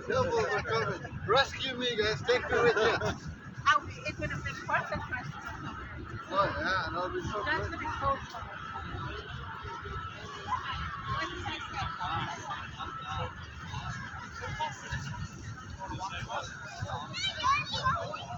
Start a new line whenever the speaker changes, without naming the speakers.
Devils are coming. Rescue me, guys. Take me with you.
It would have been perfect for us to come.
Oh, yeah, that'll be so
That
good.
would be so fun. What did I say?